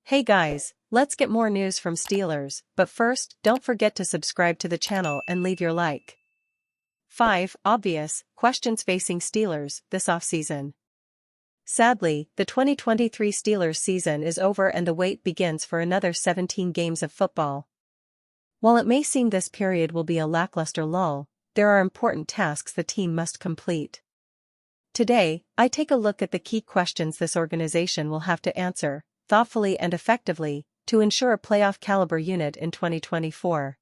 Hey guys, let's get more news from Steelers, but first, don't forget to subscribe to the channel and leave your like. 5. Obvious questions facing Steelers this offseason. Sadly, the 2023 Steelers season is over and the wait begins for another 17 games of football. While it may seem this period will be a lackluster lull, there are important tasks the team must complete. Today, I take a look at the key questions this organization will have to answer, thoughtfully and effectively, to ensure a playoff-caliber unit in 2024.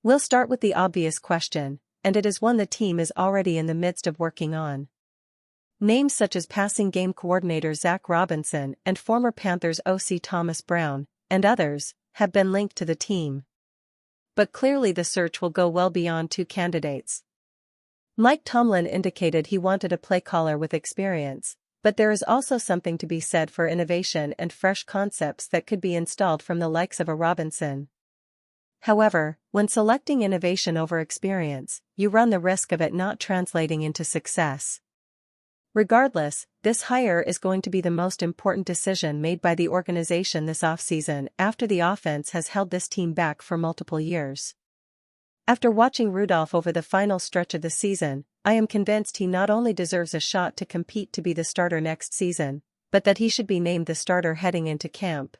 We'll start with the obvious question, and it is one the team is already in the midst of working on. Names such as passing game coordinator Zach Robinson and former Panthers OC Thomas Brown, and others, have been linked to the team. But clearly the search will go well beyond two candidates. Mike Tomlin indicated he wanted a play caller with experience, but there is also something to be said for innovation and fresh concepts that could be installed from the likes of a Robinson. However, when selecting innovation over experience, you run the risk of it not translating into success. Regardless, this hire is going to be the most important decision made by the organization this offseason after the offense has held this team back for multiple years. After watching Rudolph over the final stretch of the season, I am convinced he not only deserves a shot to compete to be the starter next season, but that he should be named the starter heading into camp.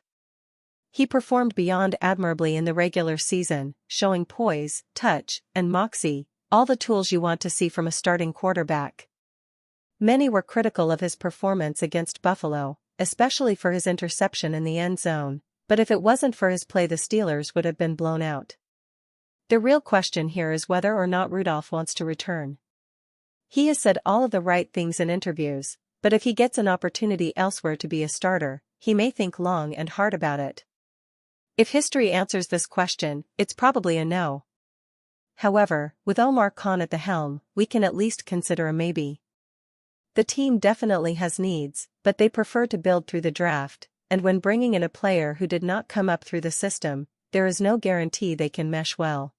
He performed beyond admirably in the regular season, showing poise, touch, and moxie, all the tools you want to see from a starting quarterback. Many were critical of his performance against Buffalo, especially for his interception in the end zone, but if it wasn't for his play the Steelers would have been blown out. The real question here is whether or not Rudolph wants to return. He has said all of the right things in interviews, but if he gets an opportunity elsewhere to be a starter, he may think long and hard about it. If history answers this question, it's probably a no. However, with Omar Khan at the helm, we can at least consider a maybe. The team definitely has needs, but they prefer to build through the draft, and when bringing in a player who did not come up through the system, there is no guarantee they can mesh well.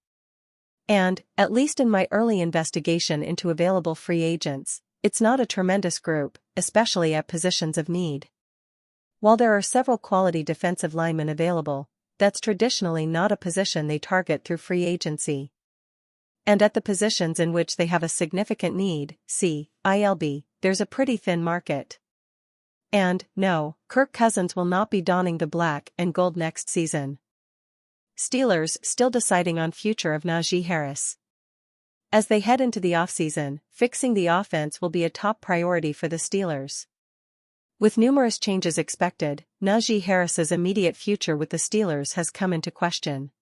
And, at least in my early investigation into available free agents, it's not a tremendous group, especially at positions of need. While there are several quality defensive linemen available, that's traditionally not a position they target through free agency. And at the positions in which they have a significant need, see, ILB, there's a pretty thin market. And, no, Kirk Cousins will not be donning the black and gold next season. Steelers still deciding on future of Najee Harris. As they head into the offseason, fixing the offense will be a top priority for the Steelers. With numerous changes expected, Najee Harris's immediate future with the Steelers has come into question.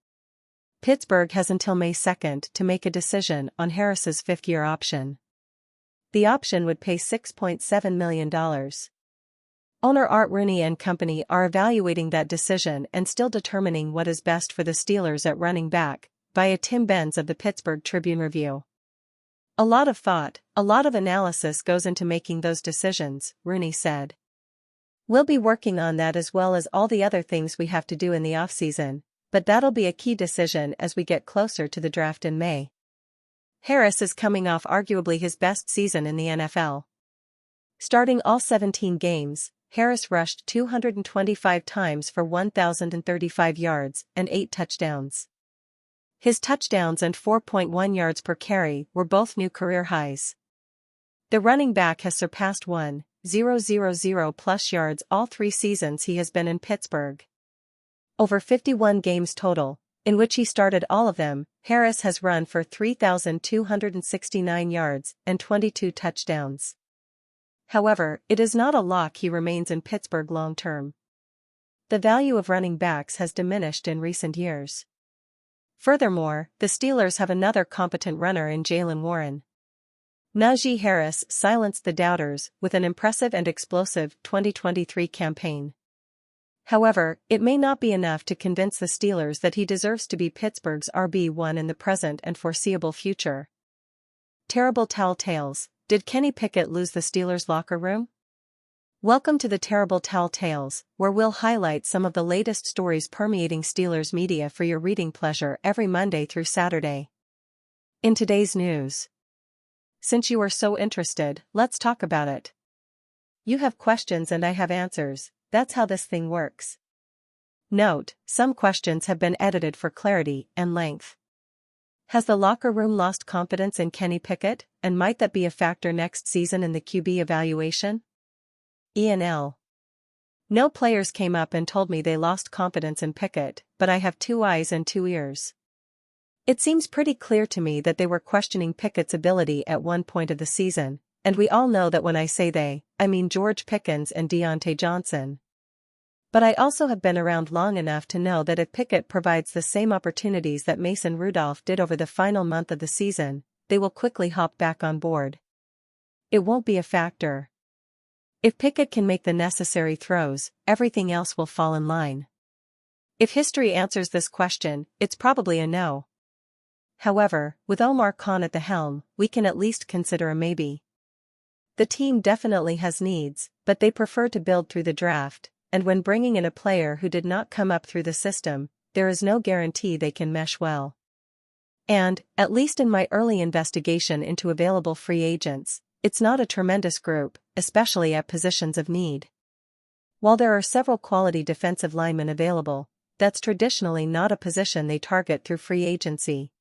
Pittsburgh has until May 2nd to make a decision on Harris's fifth-year option. The option would pay $6.7 million. Owner Art Rooney and company are evaluating that decision and still determining what is best for the Steelers at running back, via Tim Benz of the Pittsburgh Tribune-Review. A lot of thought, a lot of analysis goes into making those decisions, Rooney said. We'll be working on that as well as all the other things we have to do in the offseason, but that'll be a key decision as we get closer to the draft in May. Harris is coming off arguably his best season in the NFL. Starting all 17 games, Harris rushed 225 times for 1,035 yards and 8 touchdowns. His touchdowns and 4.1 yards per carry were both new career highs. The running back has surpassed 1,000 plus yards all 3 seasons he has been in Pittsburgh. Over 51 games total, in which he started all of them, Harris has run for 3,269 yards and 22 touchdowns. However, it is not a lock he remains in Pittsburgh long-term. The value of running backs has diminished in recent years. Furthermore, the Steelers have another competent runner in Jaylen Warren. Najee Harris silenced the doubters with an impressive and explosive 2023 campaign. However, it may not be enough to convince the Steelers that he deserves to be Pittsburgh's RB1 in the present and foreseeable future. Terrible tall tales. Did Kenny Pickett lose the Steelers' locker room? Welcome to the Terrible Tall Tales, where we'll highlight some of the latest stories permeating Steelers media for your reading pleasure every Monday through Saturday. In today's news. Since you are so interested, let's talk about it. You have questions and I have answers, that's how this thing works. Note, some questions have been edited for clarity and length. Has the locker room lost confidence in Kenny Pickett, and might that be a factor next season in the QB evaluation? Ian L. No players came up and told me they lost confidence in Pickett, but I have 2 eyes and 2 ears. It seems pretty clear to me that they were questioning Pickett's ability at one point of the season, and we all know that when I say they, I mean George Pickens and Deontay Johnson. But I also have been around long enough to know that if Pickett provides the same opportunities that Mason Rudolph did over the final month of the season, they will quickly hop back on board. It won't be a factor. If Pickett can make the necessary throws, everything else will fall in line. If history answers this question, it's probably a no. However, with Omar Khan at the helm, we can at least consider a maybe. The team definitely has needs, but they prefer to build through the draft, and when bringing in a player who did not come up through the system, there is no guarantee they can mesh well. And, at least in my early investigation into available free agents, it's not a tremendous group, especially at positions of need. While there are several quality defensive linemen available, that's traditionally not a position they target through free agency.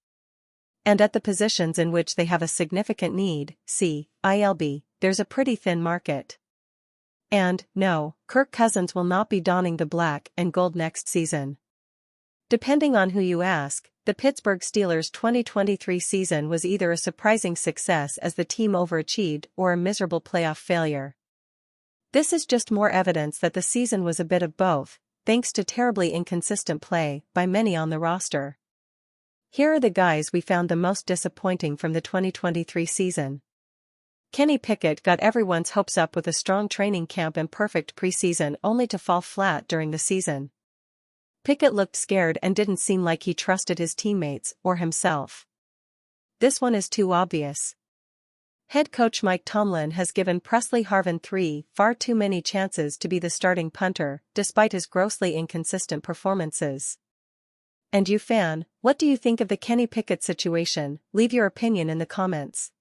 And at the positions in which they have a significant need, see ILB, there's a pretty thin market. And, no, Kirk Cousins will not be donning the black and gold next season. Depending on who you ask, the Pittsburgh Steelers' 2023 season was either a surprising success as the team overachieved or a miserable playoff failure. This is just more evidence that the season was a bit of both, thanks to terribly inconsistent play by many on the roster. Here are the guys we found the most disappointing from the 2023 season. Kenny Pickett got everyone's hopes up with a strong training camp and perfect preseason only to fall flat during the season. Pickett looked scared and didn't seem like he trusted his teammates or himself. This one is too obvious. Head coach Mike Tomlin has given Presley Harvin far too many chances to be the starting punter, despite his grossly inconsistent performances. And you fan, what do you think of the Kenny Pickett situation? Leave your opinion in the comments.